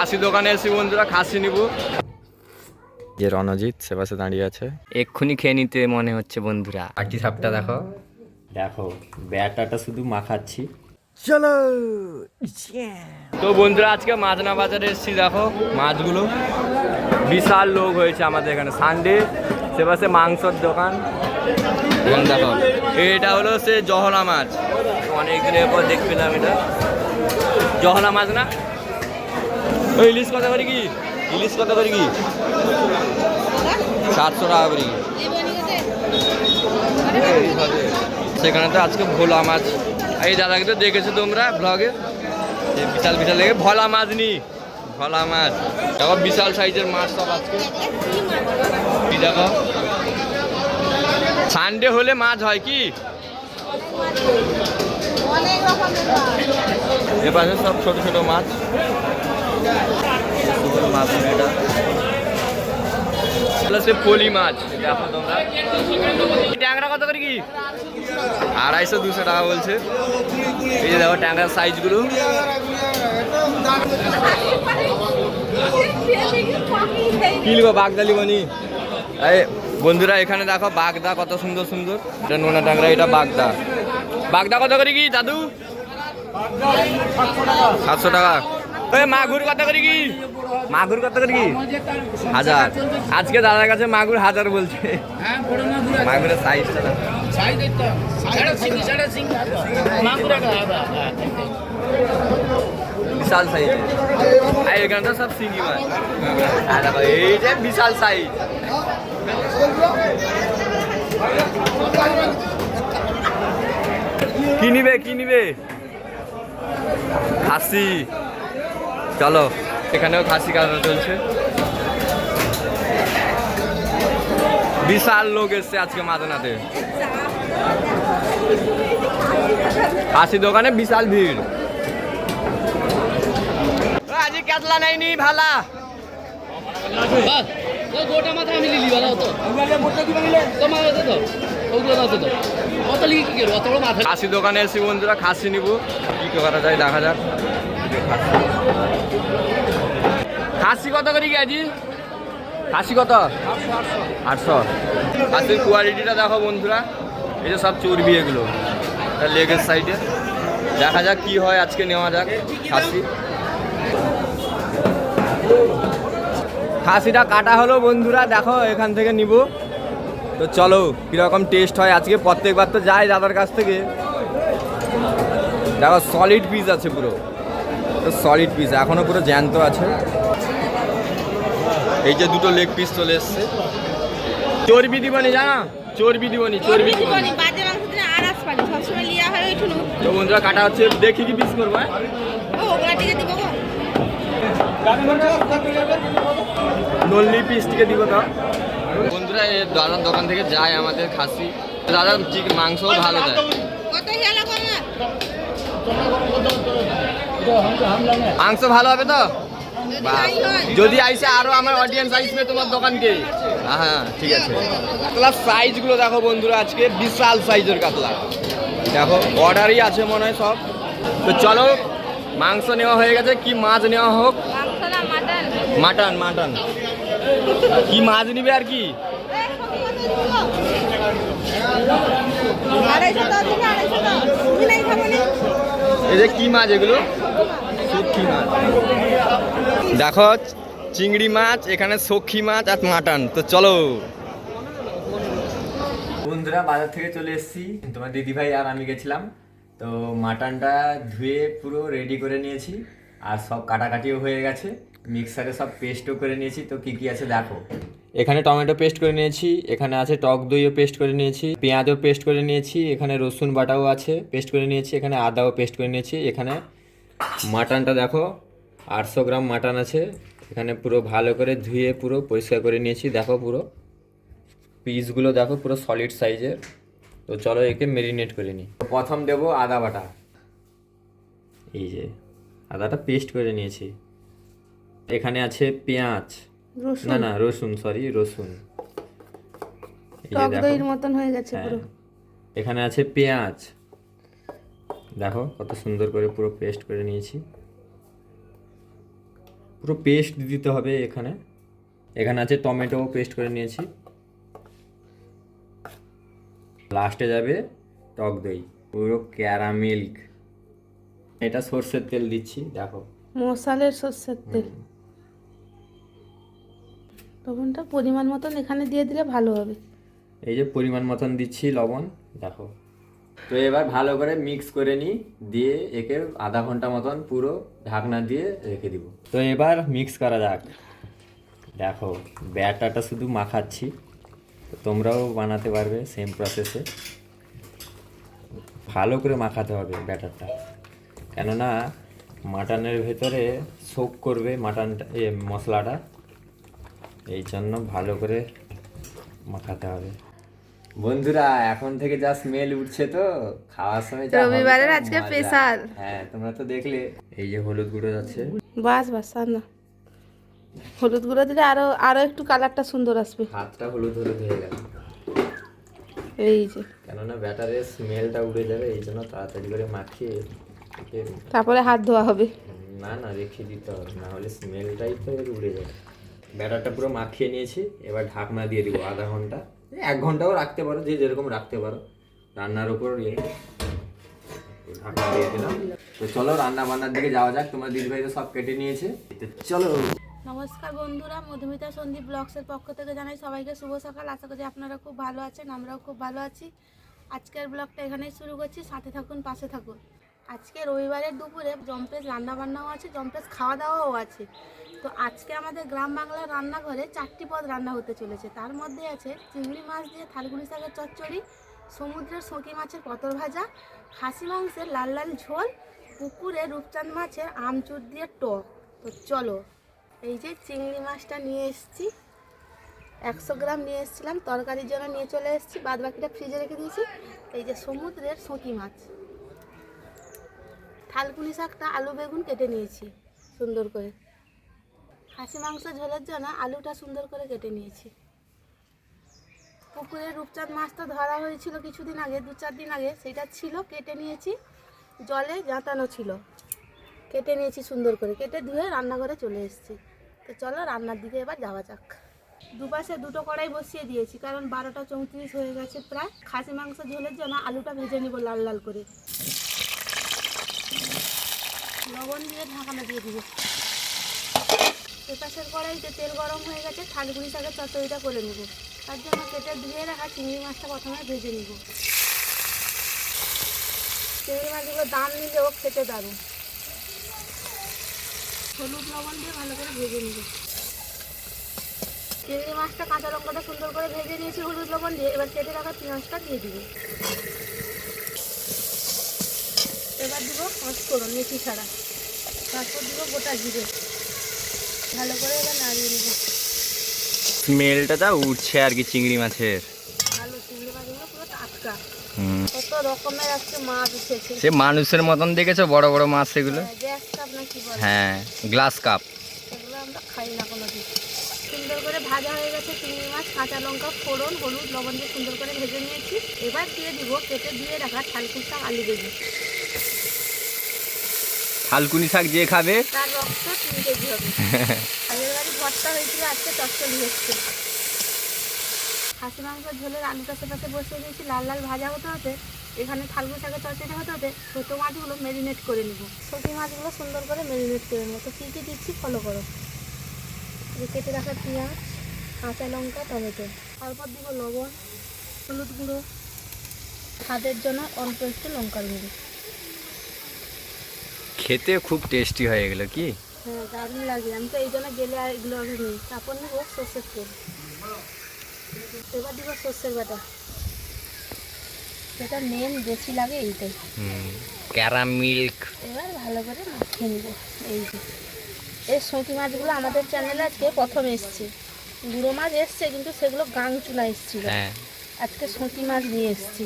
খাসি দোকানে এসে বন্ধুরা খাসি নিব। যে রণজিৎ সে পাশে দাঁড়িয়ে আছে, এক্ষুনি খেয়ে নিতে মনে হচ্ছে বন্ধুরা। আটি সাপটা দেখো দেখো, ব্যাটাটা শুধু মাখাচ্ছি। চলো তো বন্ধুরা আজকে মাছনা বাজারে এসেছি। দেখো মাছগুলো, বিশাল লোক হয়েছে আমাদের এখানে সানডে। সে পাশে মাংসর দোকান। এখানে দেখো এটা হলো সে জহলা মাছ, অনেকদিনের পর দেখতে পেলাম এটা জহলা মাছ না। ওই ইলিশ কত করে কি? ইলিশ কত করে কি? 700 টাকা করে কি? সেখানে তো আজকে ভোলা মাছ, এই দাদাকে তো দেখেছো তোমরা ব্লগে, বিশাল বিশাল লেগে ভোলা মাছ নি, ভোলা মাছ দেখো, বিশাল সাইজের মাছ সব আজকে। দেখো সানডে হলে মাছ হয় কি, এ পাশে সব ছোট ছোট মাছ। মাছ এটা সে পলি মাছ, দেখো তোমরা। ট্যাংরা কত করে কি? 250-200 টাকা বলছে। এই যে দেখো ট্যাংরার সাইজগুলো। কি লিখো বাগদা লিবনি? এই বন্ধুরা এখানে দেখো বাগদা কত সুন্দর সুন্দর। এটা নোনা ট্যাংরা, এটা বাগদা। বাগদা কত করে কি দাদু? 700 টাকা। ওই মাগুর কত করে কি? মাগুর কত করে কি? 1000। আজকে দাদার কাছে মাগুর 1000 বলছে। মাগুরের সাইজটা বিশাল সাইজ। আর এখানটা সব সিঙ্গি মাছ। এই যে বিশাল সাইজ। কি নিবে কি নিবে? খাসি। চলো এখানেও খাসি কাটা চলছে। বিশাল লোক এসছে আজকে মাদনাতে, খাসি দোকানে বিশাল ভিড়। আজ কাতলা নাইনি ভালা খাসি দোকানে এসে বন্ধুরা খাসি নিব, কি করা যায় দেখা যাক। খাসি কত করে কি আজি? খাসি কত? 800। খাসির কোয়ালিটিটা দেখো বন্ধুরা, এই যে সব চর্বি এগুলো লেগের সাইডে। দেখা যাক কি হয়, আজকে নেওয়া যাক খাসি। খাসিটা কাটা হলো বন্ধুরা, দেখো এখান থেকে নিব। তো চলো কীরকম টেস্ট হয় আজকে। প্রত্যেকবার তো যাই দাদার কাছ থেকে। দেখো সলিড পিস আছে পুরো, সলিড পিস এখনো পুরো জ্যান্ত আছে। এই যে দুটো লেগ পিস চলে এসছে। চর্বি দিবনি জানা, চর্বি দিবনি, চর্বি দিবনি। তো বন্ধুরা কাটা হচ্ছে, দেখি কি পিস করবো। নল্লি পিস থেকে দিব। তো বন্ধুরা এই দাদার দোকান থেকে যায় আমাদের খাসি। দাদার মাংসও ভালো দেয়। মাংস ভালো হবে তো? যদি আইসে আরো আমার অডিয়েন্স আসবে তোমার দোকানকে। হ্যাঁ ঠিক আছে। কাতলার সাইজগুলো দেখো বন্ধুরা, আজকে বিশাল সাইজের কাতলা। দেখো অর্ডারই আছে মনে হয় সব। তো চলো মাংস নেওয়া হয়ে গেছে, কি মাছ নেওয়া হোক? মাটন। মাটন কি মাছ নিবে আর কি? এই যে কি মাছ এগুলো? সখী মাছ। দেখো চিংড়ি মাছ, এখানে সখী মাছ আর মাটন। তো চলো বন্ধুরা বাজার থেকে চলে এসেছি। তোমার দিদিভাই আর আমি গেছিলাম। তো মাটনটা ধুয়ে পুরো রেডি করে নিয়েছি, আর সব কাটাকাটিও হয়ে গেছে। মিক্সারে সব পেস্টও করে নিয়েছি। তো কি কি আছে দেখো, এখানে টমেটো পেস্ট করে নিয়েছি, এখানে আছে টক দইও পেস্ট করে নিয়েছি, পেঁয়াজও পেস্ট করে নিয়েছি, এখানে রসুন বাটাও আছে পেস্ট করে নিয়েছি, এখানে আদাও পেস্ট করে নিয়েছি। এখানে মাটনটা দেখো 800 গ্রাম মাটন আছে। এখানে পুরো ভালো করে ধুয়ে পুরো পরিষ্কার করে নিয়েছি। দেখো পুরো পিসগুলো দেখো পুরো সলিড সাইজের। তো চলো একে মেরিনেট করে নিই। প্রথম দেবো আদা বাটা। এই যে আদাটা পেস্ট করে নিয়েছি। এখানে আছে পেঁয়াজ, না রসুন, সরি রসুন। টক দইয়ের মতন হয়ে গেছে পুরো। এখানে আছে পেঁয়াজ, দেখো কত সুন্দর করে পুরো পেস্ট করে নিয়েছি। পুরো পেস্ট দিতে হবে এখানে। এখানে আছে টমেটো পেস্ট করে নিয়েছি। লাস্টে যাবে টক দই, পুরো ক্যারামেল। এটা সর্ষের তেল দিচ্ছি, দেখো। মশালের সর্ষের তেল। লবণটা পরিমাণ মতন এখানে দিয়ে দিলে ভালো হবে। এই যে পরিমাণ মতন দিচ্ছি লবণ, দেখো। তো এবার ভালো করে মিক্স করে নিই, দিয়ে একে আধা ঘন্টা মতন পুরো ঢাকনা দিয়ে রেখে দিব। তো এবার মিক্স করা যাক। দেখো ব্যাটারটা শুধু মাখাচ্ছি, তো তোমরাও বানাতে পারবে সেম প্রসেসে। ভালো করে মাখাতে হবে ব্যাটারটা, কেননা মাটনের ভেতরে সোক করবে মাটনটা, মশলাটা, এই জন্য ভালো করে মাখাতে হবে। বন্ধুরা এখন থেকে যা স্মেল উঠছে, তো খাওয়ার সময় যা হবে রবিবারের তো আজকে মজা। স্পেশাল। হ্যাঁ তোমরা তো দেখলে। এই যে হলুদ গুঁড়ো যাচ্ছে। বাস বাস আর না, হলুদ গুঁড়ো দিলে আরো আরো একটু কালারটা সুন্দর আসবে। হাতটা হলুদ হলুদ হয়ে গেল, এই যে কেননা ব্যাটারের স্মেলটা উড়ে যাবে, এই জন্য তাড়াতাড়ি করে মাখিয়ে একে তারপরে হাত ধোয়া হবে। না না রেখে দিতে হবে, না হলে স্মেলটাই তো এর উড়ে যাবে। ব্যাটারটা পুরো মাখিয়ে নিয়েছি, এবার ঢাকনা দিয়ে দিব আধা ঘন্টা, 1 ঘন্টাও রাখতে পারো, যে যেরকম রাখতে পারো। রান্নার উপর ঢাকনা দিয়ে দিলাম। তো চলো রান্না বান্নার দিকে যাওয়া যাক। তোমার দিদিভাই তো সব কেটে নিয়েছে, তো চলো। নমস্কার বন্ধুরা, মধুমিতা সন্দীপ ব্লগসের পক্ষ থেকে জানাই সবাইকে শুভ সকাল। আশা করি আপনারা খুব ভালো আছেন, আমরাও খুব ভালো আছি। আজকের ব্লগটা এখানেই শুরু করছি, সাথে থাকুন, পাশে থাকুন। আজকে রবিবারের দুপুরে জম্পেশ রান্না বান্নাও আছে, জম্পেশ খাওয়া দাওয়াও আছে। তো আজকে আমাদের গ্রাম বাংলার রান্নাঘরে 4টি পদ রান্না হতে চলেছে। তার মধ্যে আছে চিংড়ি মাছ দিয়ে থালকুনি শাকের চচ্চড়ি, সমুদ্রের শোঁকি মাছের পতর ভাজা, খাসি মাংসের লাল লাল ঝোল, পুকুরে রূপচাঁদ মাছের আমচুর দিয়ে টক। তো চলো, এই যে চিংড়ি মাছটা নিয়ে এসেছি, 100 গ্রাম নিয়ে এসেছিলাম, তরকারির জন্য নিয়ে চলে এসেছি, বাদ বাকিটা ফ্রিজে রেখে দিয়েছি। এই যে সমুদ্রের শোঁকি মাছ, থালকুনি শাকটা আলু বেগুন কেটে নিয়েছি সুন্দর করে, খাসি মাংস ঝোলের জন্য আলুটা সুন্দর করে কেটে নিয়েছি। পুকুরে রূপচাঁদ মাছটা ধরা হয়েছিল কিছুদিন আগে, 2-4 দিন আগে, সেটা ছিল, কেটে নিয়েছি, জলে জাঁতানো ছিল, কেটে নিয়েছি সুন্দর করে, কেটে ধুয়ে রান্নাঘরে চলে এসেছি। তো চলো রান্নার দিকে এবার যাওয়া যাক। দুপাশে দুটো কড়াই বসিয়ে দিয়েছি, কারণ 12টা 34 হয়ে গেছে প্রায়। খাসি মাংস ঝোলের জন্য আলুটা ভেজে নিব লাল লাল করে, লবণ দিয়ে ঢাকানা দিয়ে দিব। এপাশের কড়াইতে তেল গরম হয়ে গেছে, থালকুনি শাকের চচ্চড়িটা করে নেব। তার জন্য কেটে ধুয়ে রাখা চিংড়ি মাছটা প্রথমে ভেজে নিব। চিংড়ি মাছগুলো দাম নিলেও খেতে দারুণ। হলুদ লবণ দিয়ে ভালো করে ভেজে নিব। চিংড়ি মাছটা কাঁচা লঙ্কাটা সুন্দর করে ভেজে নিয়েছি হলুদ লবণ দিয়ে। এবার কেটে রাখা পেঁয়াজটা দিয়ে দিব। এবার দিব পাঁচফোড়ন মেথি ছাড়া, তারপর দিব গোটা জিরে, ভালো করে এবার নাড়িয়ে নেব। স্মেলটা যা উঠছে আর কি চিংড়ি মাছের। ভালো, চিংড়ি মাছগুলো পুরো টাটকা, কত রকমের আজকে মাছ উঠেছে। সে মানুষের মতন দেখেছো, বড় বড় মাছ সেগুলো। গ্যাস কাপ না কি বলে, হ্যাঁ, গ্লাস কাপ। সেগুলো আমরা খাই না কোনোদিন। সুন্দর করে ভাজা হয়ে গেছে চিংড়ি মাছ, কাঁচা লঙ্কা ফোড়ন হলুদ লবণ দিয়ে সুন্দর করে ভেজে নিয়েছি। এবার দিয়ে দিব কেটে দিয়ে রাখা থালকুনি শাক আলু বেগুন। থালকুনি শাক যে খাবে তার রক্ত 3 কেজি হবে। আগের বাড়ি ভর্তা হয়েছিল, আজকে চচ্চড়ি হচ্ছে। খাসি মাংস ঝোলের আলুটা সেটাতে বসিয়ে দিয়েছি, লাল লাল ভাজা হতে হতে এখানে থালকুনি শাকের চচ্চড়ি হতে হতে ছোটো মাছগুলো মেরিনেট করে নেব। ছোটো মাছগুলো সুন্দর করে মেরিনেট করে নেব। তো কী কী দিচ্ছি ফলো করো। কেটে রাখা পেঁয়াজ, কাঁচা লঙ্কা, টমেটো, তারপর দিব লবণ, হলুদ গুঁড়ো, স্বাদের জন্য অল্প একটু লঙ্কার গুঁড়ো। খেতে খুব টেস্টি হয়ে গেল কি। হ্যাঁ দারুণ লাগে, আমি তো এই জন্য গেলে আর এগুলো আগে নিই। তারপর নেব সর্ষের তেল, এবার দিব সর্ষের বাটা, যেটা মেন বেশি লাগে এইটাই। ক্যারামিল্ক। এবার ভালো করে মাখিয়ে নিব। এই যে এই শোঁকি মাছগুলো আমাদের চ্যানেলে আজকে প্রথম এসছে। গুঁড়ো মাছ এসছে কিন্তু সেগুলো গাং চুলা এসছিল, হ্যাঁ, আজকে শোঁকি মাছ নিয়ে এসছি।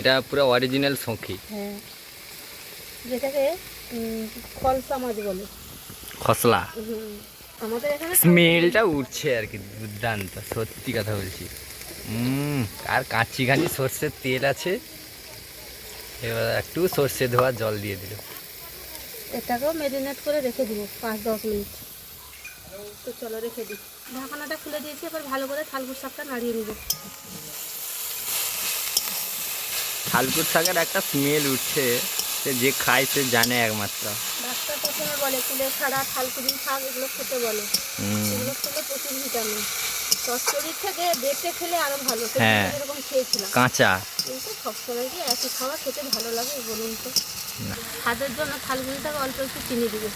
এটা পুরো অরিজিনাল শোঁকি। হ্যাঁ, যেটাকে খলসা মাছ বলে। খসলা। আমাদের এখানে স্মেলটা উঠছে আর কি, দুর্দান্ত, সত্যি কথা বলছি। আর কাঁচিঘানি সর্ষের তেল আছে, এবার একটু সর্ষে ধোয়া জল দিয়ে দিল। এটাকেও মেরিনেট করে রেখে দিব 5-10 মিনিট। তো চলো রেখে দিই। ঢাকনাটা খুলে দিয়েছি, এবার ভালো করে থালকুর শাকটা নাড়িয়ে নিব। থালকুট শাকের একটা স্মেল উঠছে, সে যে খায় সে জানে একমাত্র। ডাক্তার প্রথমে বলে কুলে ছাড়া থালকুড়ি শাক এগুলো খেতে বলে, এগুলো খেলে প্রচুর ভিটামিন। চচ্চড়ির থেকে বেটে খেলে আরো ভালো। হ্যাঁ, এরকম খেয়েছিলাম কাঁচা। কিন্তু সবসময় কি একই খাওয়া খেতে ভালো লাগে বলুন তো? না। স্বাদের জন্য থালকুড়িটাকে অল্প একটু চিনি দিবে।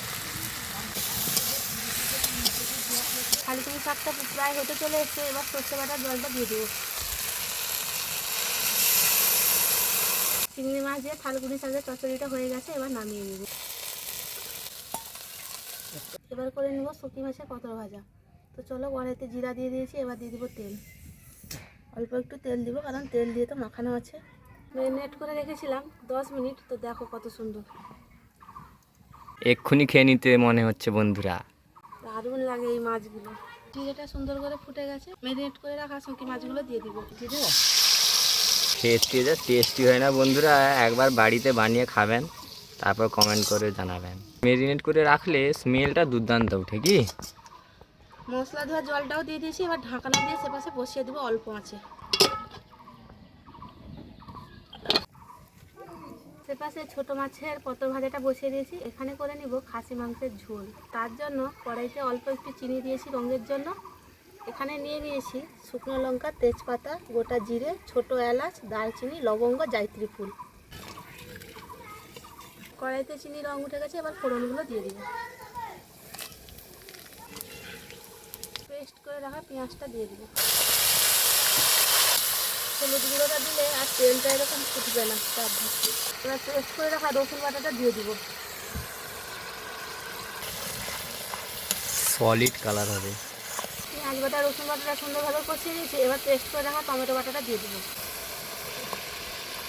থালকুড়ি শাকটা প্রায় হতে চলে এসছে, এবার সর্ষে বাটার জলটা দিয়ে দেবো। চিংড়ি মাছ দিয়ে থালকুড়ি শাকের চচ্চড়িটা হয়ে গেছে, এবার নামিয়ে নেব। এবার করে নেব শুকি মাছের পতর ভাজা। তো চলো, কড়াইতে জিরা দিয়ে দিয়েছি, এবার দিয়ে দেবো তেল। অল্প একটু তেল দিব, কারণ তেল দিয়ে তো মাখানো আছে। ম্যারিনেট করে রেখেছিলাম 10 মিনিট, তো দেখো কত সুন্দর। এক্ষুনি খেয়ে নিতে মনে হচ্ছে বন্ধুরা। দারুণ লাগে এই মাছগুলো। জিরেটা সুন্দর করে ফুটে গেছে, ম্যারিনেট করে রাখা শুকি মাছগুলো দিয়ে দিব। দিয়ে দেবো। খেতে যা টেস্টি হয় না বন্ধুরা, একবার বাড়িতে বানিয়ে খাবেন, তারপর কমেন্ট করে জানাবেন। মেরিনেট করে রাখলে স্মেলটা দুর্দান্ত উঠে কি। মশলা ধোয়া জলটাও দিয়ে দিয়েছি, এবার ঢাকনা দিয়ে সেপাশে বসিয়ে দেবো অল্প আঁচে। সেপাশে ছোট মাছের পতর ভাজাটা বসিয়ে দিয়েছি। এখানে করে নিব খাসি মাংসের ঝোল। তার জন্য কড়াইতে অল্প একটু চিনি দিয়েছি রঙের জন্য। এখানে নিয়ে নিয়েছি শুকনো লঙ্কা, তেজপাতা, গোটা জিরে, ছোট এলাচ, দারচিনি, লবঙ্গ, জায়ত্রী ফুল। কড়াইতে চিনি রং উঠে গেছে, এবার ফোড়নগুলো দিয়ে দিব। পেস্ট করে রাখা পেঁয়াজটা দিয়ে দিব। হলুদ গুঁড়োটা দিলে আর তেলটা এরকম ফুটবে না। এবার পেস্ট করে রাখা রসুন বাটাটা দিয়ে দিব। সলিড কালার হবে। পেঁয়াজ বাটা রসুন বাটাটা সুন্দরভাবে কষিয়ে দিয়েছি, এবার পেস্ট করে রাখা টমেটো বাটাটা দিয়ে দিব।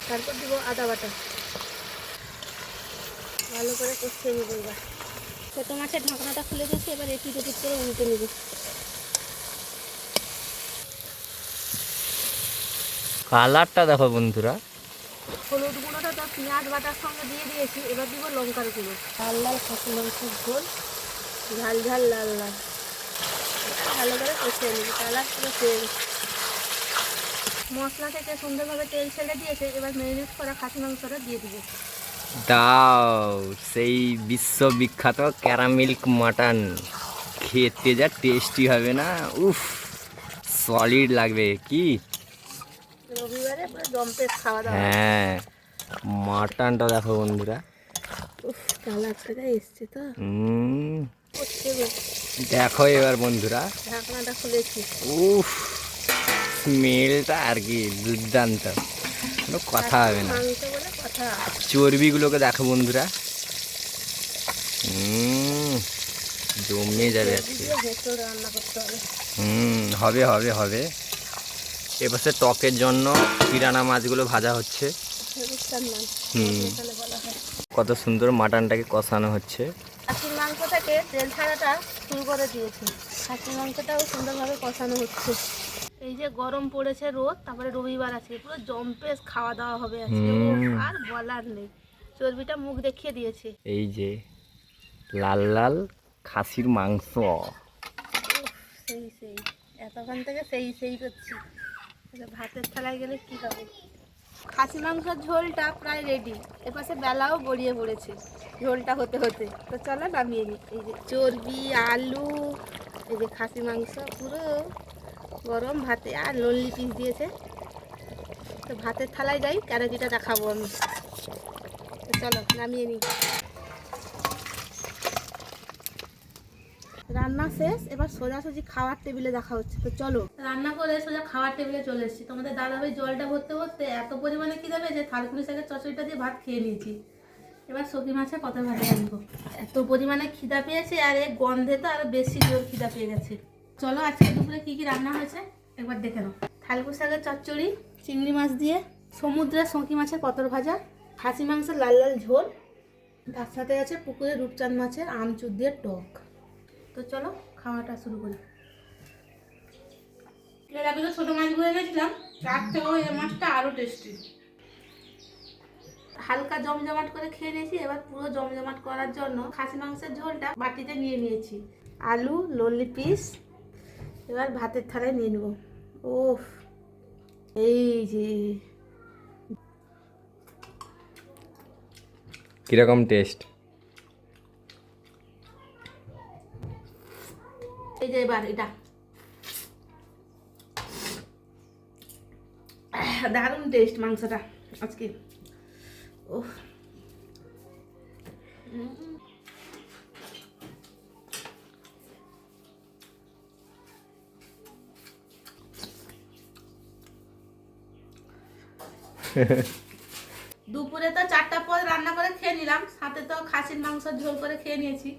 তারপর দিব আদা বাটা। ভালো করে কষিয়ে নেব। এবার ছোটো মাছের ঢাকনাটা খুলে দিয়েছি, এবার এপিট ওপিট করে উল্টে নেব। কালারটা দেখো বন্ধুরা। হলুদ গুঁড়োটা তো পেঁয়াজ বাটার সঙ্গে দিয়ে দিয়েছি, এবার দিব লঙ্কার গুঁড়ো। লাল লাল খাসি মাংসের ঝোল, ঝাল ঝাল লাল লাল। ভালো করে কষিয়ে নেব। কালার পুরো তেল, মশলা থেকে সুন্দরভাবে তেল ছেড়ে দিয়েছে, এবার ম্যারিনেট করা খাসি মাংসটা দিয়ে দিব। দাও সেই বিশ্ববিখ্যাত ক্যারামিল্ক মাটন, খেতে যা টেস্টি হবে না, উফ সলিড লাগবে কি। রবিবারে পুরো জম্পেস খাওয়া দাওয়া। হ্যাঁ, মাটনটা দেখো বন্ধুরা। উফ, কালারটা এসছে তো। করছে গো। দেখো এবার বন্ধুরা, ঢাকনাটা খুলেছি। উফ স্মেলটা আর কি দুর্দান্ত, কোনো কথা হবে না। মাংস বলে কথা। চর্বিগুলোকে দেখো বন্ধুরা, জমে যাবে আজকে। ভেতর রান্না করতে হবে। হবে হবে হবে। এপাশে টকের জন্য পিরানা মাছগুলো ভাজা হচ্ছে। বলা হয়। কত সুন্দর মাটনটাকে কষানো হচ্ছে। খাসির মাংস থেকে তেল ছাড়াটা শুরু করে দিয়েছি। খাসির মাংসটাও সুন্দরভাবে কষানো হচ্ছে। এই যে গরম পড়েছে রোদ, তারপরে রবিবার আছে, পুরো জম্পেস খাওয়া দাওয়া হবে আজকে। আর বলার নেই, চর্বিটা মুখ দেখিয়ে দিয়েছে। এই যে লাল লাল খাসির মাংস। সেই সেই এতক্ষণ থেকে সেই সেই করছি। ভাতের থালায় গেলে কি হবে। খাসি মাংসের ঝোলটা প্রায় রেডি। এপাশে বেলাও গড়িয়ে পড়েছে ঝোলটা হতে হতে। তো চলো নামিয়ে নিই। এই যে চর্বি, আলু, এই যে খাসি মাংস পুরো গরম ভাতে, আর নল্লি পিস দিয়েছে। তো ভাতের থালায় যাই, ক্যারেটিটা দেখাবো আমি। তো চলো নামিয়ে নিই। রান্না শেষ, এবার সোজাসুজি খাওয়ার টেবিলে দেখা হচ্ছে। তো চলো, রান্না করে সোজা খাওয়ার টেবিলে চলে এসেছি। তোমাদের দাদাভাই জলটা ভরতে ভরতে এত পরিমাণে খিদে পেয়েছে, থালকুনি শাকের চচ্চড়িটা দিয়ে ভাত খেয়ে নিয়েছি। এবার সকি মাছের পতর ভাজা আনবো। এত পরিমাণে খিদা পেয়েছে, আর এই গন্ধে তো আরো বেশি জোর খিদা পেয়ে গেছে। চলো আজকে দুপুরে কি কি রান্না হয়েছে একবার দেখে নাও। থালকুনি শাকের চচ্চড়ি, চিংড়ি মাছ দিয়ে, সমুদ্রের সকি মাছের পতর ভাজা, খাসি মাংসের লাল লাল ঝোল, তার সাথে আছে পুকুরের রূপচাঁদ মাছের আমচুর দিয়ে টক। তো চলো খাওয়াটা শুরু করি। এর আগে তো ছোটো মাছগুলো এনেছিলাম, তার থেকেও এই মাছটা আরও টেস্টি। হালকা জমজমাট করে খেয়ে নিয়েছি। এবার পুরো জমজমাট করার জন্য খাসি মাংসের ঝোলটা বাটিতে নিয়ে নিয়েছি। আলু ললি পিস এবার ভাতের থালায় নিয়ে নেব। ওফ, এই যে কিরকম টেস্ট? এই যে এবার এটা দারুণ টেস্ট মাংসটা আজকে। ওহ, দুপুরে তো 4টা পদ রান্না করে খেয়ে নিলাম, সাথে তো খাসির মাংস ঝোল করে খেয়ে নিয়েছি।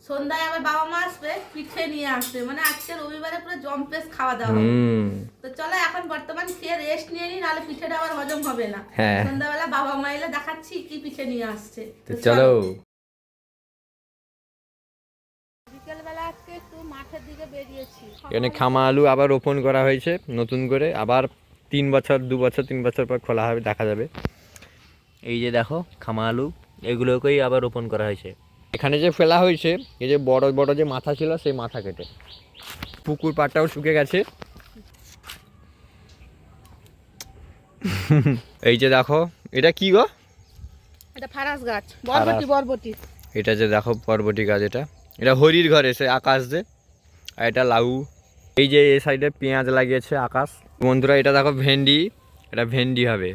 সন্ধ্যায় আবার বাবা মা আসবে, পিঠে নিয়ে আসবে, মানে আজকে রবিবারে পুরো জম্পেস খাওয়া দাওয়া হবে। তো চলো এখন বর্তমান খেয়ে রেস্ট নিয়ে নিই, নাহলে পিঠেটা আবার হজম হবে না। হ্যাঁ। সন্ধ্যাবেলা বাবা মা এলে দেখাচ্ছি কি পিঠে নিয়ে আসছে। তো চলো। বিকেলবেলা আজকে একটু মাঠের দিকে বেরিয়েছি। এখানে খামা আলু আবার রোপণ করা হয়েছে নতুন করে, আবার 3 বছর 2 বছর 3 বছর পর খোলা হবে, দেখা যাবে। এই যে দেখো খামা আলু, এগুলোকেই আবার রোপণ করা হয়েছে। এখানে যে ফেলা হয়েছে, এই যে বড় বড় যে মাথা ছিল সেই মাথা কেটে, পুকুর পাড়টাও শুকে গেছে। এই যে দেখো, এটা কি গো? এটা ফারাস গাছ, বরবটি বরবটি। এটা যে দেখো বরবটি গাছ, এটা হরির ঘরে সে আকাশ যে, আর এটা লাউ। এই যে এই সাইডে পেঁয়াজ লাগিয়েছে আকাশ। বন্ধুরা এটা দেখো ভেন্ডি, এটা ভেন্ডি হবে।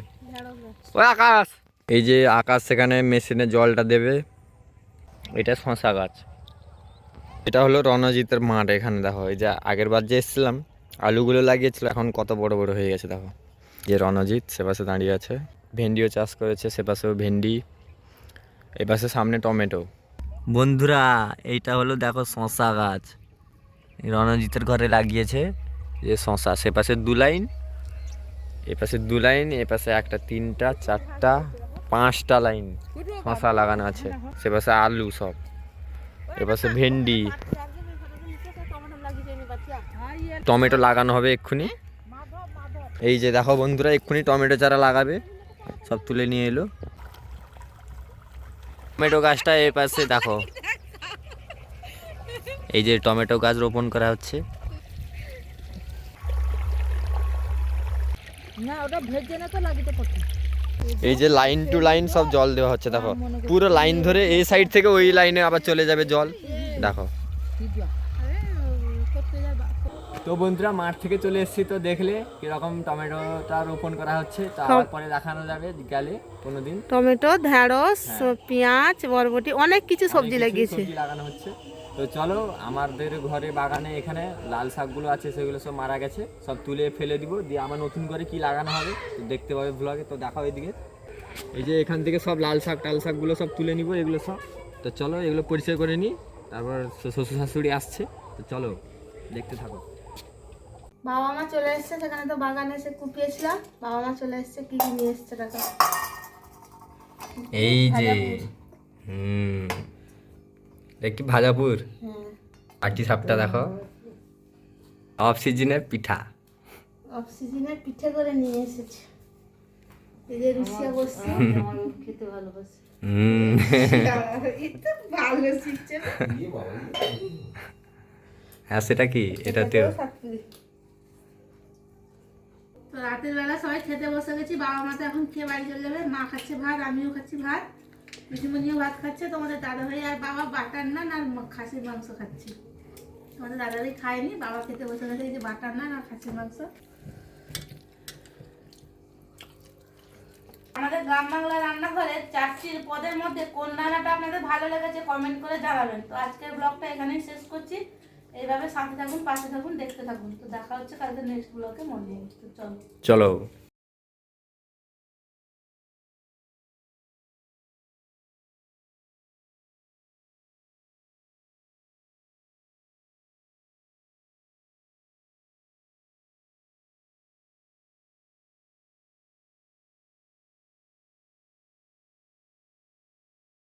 ওই আকাশ, এই যে আকাশ সেখানে মেশিনে জলটা দেবে। এটা শশা গাছ। এটা হলো রণজিতের মাঠ। এখানে দেখো এই যে আগের বার যে এসেছিলাম আলুগুলো লাগিয়েছিল, এখন কত বড় বড় হয়ে গেছে দেখো। যে রণজিৎ সে পাশে দাঁড়িয়ে আছে, ভেন্ডিও চাষ করেছে, সে পাশেও ভেন্ডি, এ পাশে সামনে টমেটো। বন্ধুরা এইটা হলো দেখো শশা গাছ, রণজিতের ঘরে লাগিয়েছে যে শশা। সে পাশে 2 লাইন, এ পাশে 2 লাইন, এ পাশে 1টা 3টা 4টা 5টা লাইন শশা লাগানো আছে। সে পাশে আলু সব, এ পাশে ভেন্ডি, টমেটো লাগানো হবে এক্ষুনি। এই যে দেখো বন্ধুরা এক্ষুনি টমেটো চারা লাগাবে, সব তুলে নিয়ে এলো। টমেটো গাছটা এ পাশে দেখো, এই যে টমেটো গাছ রোপণ করা হচ্ছে। না ওটা ভেজে না তো লাগিতে পড়ছে। এই যে লাইন টু লাইন সব জল দেওয়া হচ্ছে দেখো, পুরো লাইন ধরে এই সাইড থেকে ওই লাইনে আবার চলে যাবে জল দেখো। তো বন্ধুরা মাঠ থেকে চলে এসেছি, তো দেখলে কিরকম টমেটোটা রোপণ করা হচ্ছে, তারপরে দেখানো যাবে গেলে কোনোদিন। টমেটো, ঢেঁড়স, পেঁয়াজ, বরবটি, অনেক কিছু সবজি লাগিয়েছে, সবজি লাগানো হচ্ছে। তো চলো আমাদের ঘরে বাগানে এখানে লাল শাকগুলো আছে, সেগুলো সব মারা গেছে, সব তুলে ফেলে দিব, দিয়ে আমার নতুন করে কি লাগানো হবে তো দেখতে পাবে ব্লগে। তো দেখাও এদিকে, এই যে এখান থেকে সব লাল শাক টাল শাকগুলো সব তুলে নিব এগুলো সব। তো চলো এগুলো পরিষ্কার করে নিই, তারপর শ্বশুর শাশুড়ি আসছে, তো চলো দেখতে থাকো। বাবা মা চলে এসছে, সেখানে তো বাগানে এসে কুপিয়েছিলাম। বাবা মা চলে এসছে, কি কি নিয়ে এসছে দেখো। এই যে একটি ভাজাপুর আটি সাপটা দেখো, অফ সিজনের পিঠা, অফ সিজনে পিঠে করে নিয়ে এসেছে। এই যে রুচিয়া বসছে, খেতে ভালোবাসে। এটা ভালো শিখছে। হ্যাঁ সেটা কি, এটাতেও তো রাতের বেলা সবাই খেতে বসে গেছি। বাবা মা তো এখন খেয়ে বাড়ি চলে যাবে। মা খাচ্ছে ভাত, আমিও খাচ্ছি ভাত, পিসিমণিও ভাত খাচ্ছে, তোমাদের দাদা ভাই আর বাবা বাটার নান আর খাসির মাংস খাচ্ছি। তোমাদের দাদা ভাই খায়নি, বাবা খেতে বসে গেছে এই যে বাটার নান আর খাসির মাংস। আমাদের গ্রাম বাংলা রান্নাঘরের 4টির পদের মধ্যে কোন রান্নাটা আপনাদের ভালো লেগেছে কমেন্ট করে জানাবেন। তো আজকের ব্লগটা এখানেই শেষ করছি। এইভাবে সাথে থাকুন, পাশে থাকুন, দেখতে থাকুন। তো দেখা হচ্ছে কালকে নেক্সট ব্লগে। মনে তো চলো।